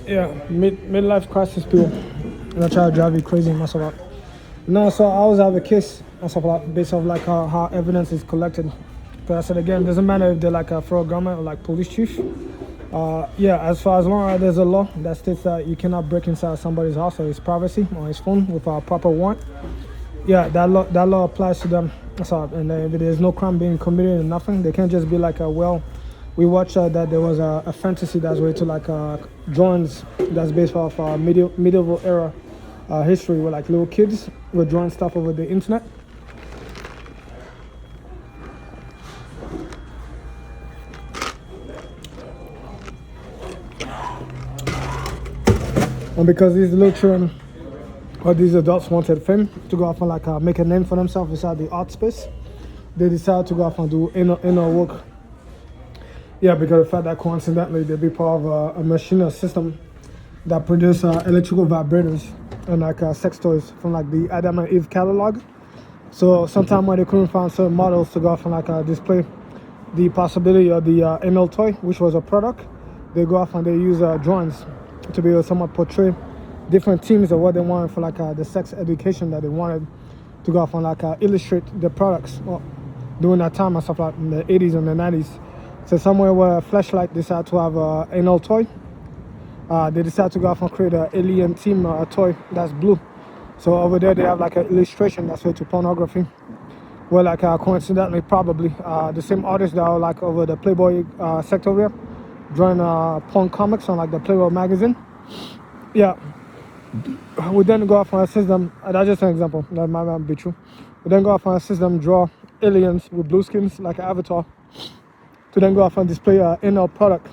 Yeah, midlife crisis people. That try to drive you crazy and stuff like. No, so I always have a case and stuff like based off like how evidence is collected. Because I said again, it doesn't matter if they're like a federal government or like police chief. Yeah, as long as there's a law that states that you cannot break inside somebody's house or his privacy or his phone with a proper warrant. Yeah, that law applies to them. So, and if there's no crime being committed or nothing, they can't just be like, well, we watched that there was a fantasy that's way to like drawings that's based off medieval era history where like little kids were drawing stuff over the internet. And because these little children or these adults wanted fame to go off and like make a name for themselves inside the art space, they decided to go off and do inner work. Yeah, because the fact that coincidentally they be part of a machine or system that produce electrical vibrators and like sex toys from like the Adam and Eve catalog. So sometime when they couldn't find certain models to go off and like display the possibility of the anal toy, which was a product, they go off and they use drawings to be able to somewhat portray different themes of what they wanted for like the sex education that they wanted to go off and like illustrate the products during that time and stuff like in the 80s and the 90s. So somewhere where Fleshlight decided to have an anal toy, they decided to go off and create an alien theme toy that's blue. So over there they have like an illustration that's way to pornography. Well, like coincidentally, probably the same artists that are like over the Playboy sector here, drawing porn comics on like the Playboy magazine. Yeah, we then go off and assist them. That's just an example. That might not be true. We then go off and assist them draw aliens with blue skins like an avatar, to then go off and display anal product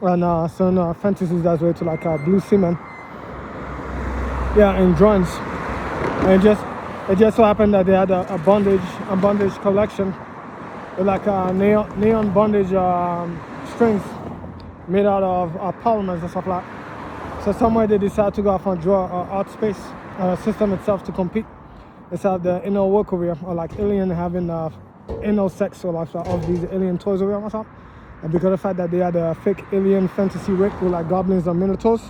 and certain fantasies that's way to like blue semen. Yeah, in drawings. And it just so happened that they had a bondage collection with like neon bondage strings made out of polymers and stuff like that. So somewhere they decided to go off and draw art space system itself to compete inside the anal work over here, or like alien having anal sex or like of these alien toys over here or something. And because of the fact that they had a fake alien fantasy rape with like goblins and minotaurs,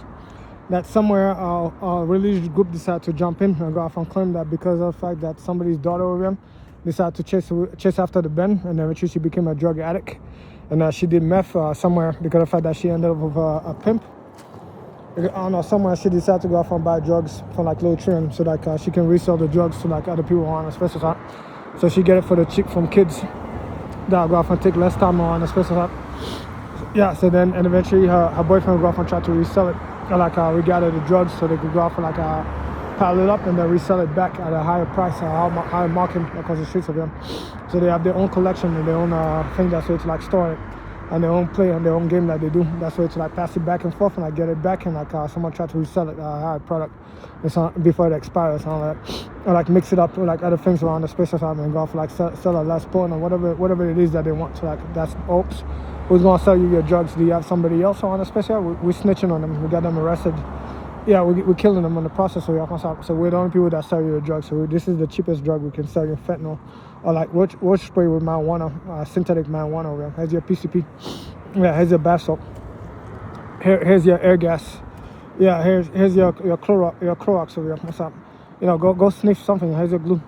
that somewhere a religious group decided to jump in and go off and claim that because of the fact that somebody's daughter over here decided to chase after the Ben, and eventually she became a drug addict, and she did meth somewhere because of the fact that she ended up with a pimp. I don't know, somewhere she decided to go off and buy drugs from like little children so like she can resell the drugs to like other people on a special time. So she get it for the cheap from kids that go off and take less time on a special time. Yeah, so then and eventually her boyfriend go off and try to resell it. Like regather the drugs so they could go off and like pile it up and then resell it back at a higher price, higher market across the streets of them. So they have their own collection and their own thing that's way to like store it, and their own play and their own game that they do. That's way to like pass it back and forth and like get it back and like someone try to resell it higher product before it expires, and all that, or like mix it up with like other things around the space or something and go off like sell a last porn or whatever it is that they want. So like that's oops. Who's gonna sell you your drugs? Do you have somebody else on a special? We're snitching on them. We got them arrested. Yeah, we're killing them in the process. So we're the only people that sell you the drugs. So this is the cheapest drug we can sell you, fentanyl, or like roach spray with marijuana, synthetic marijuana over here. Here's your PCP. Yeah, here's your bath soap. Here's your air gas. Yeah, here's your Clorox over here. What's up? You know, go sniff something. Here's your glue.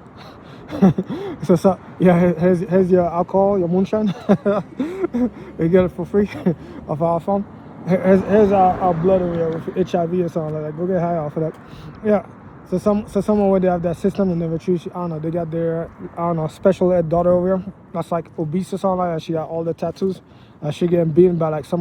so yeah, here's your alcohol, your moonshine. You get it for free off our phone. Here's our blood over here with HIV or something like that. Go get high off of that. Yeah. So someone where they have that system and they retrieve, I don't know, they got their special ed daughter over here that's like obese or something like that. She got all the tattoos. She getting beaten by like some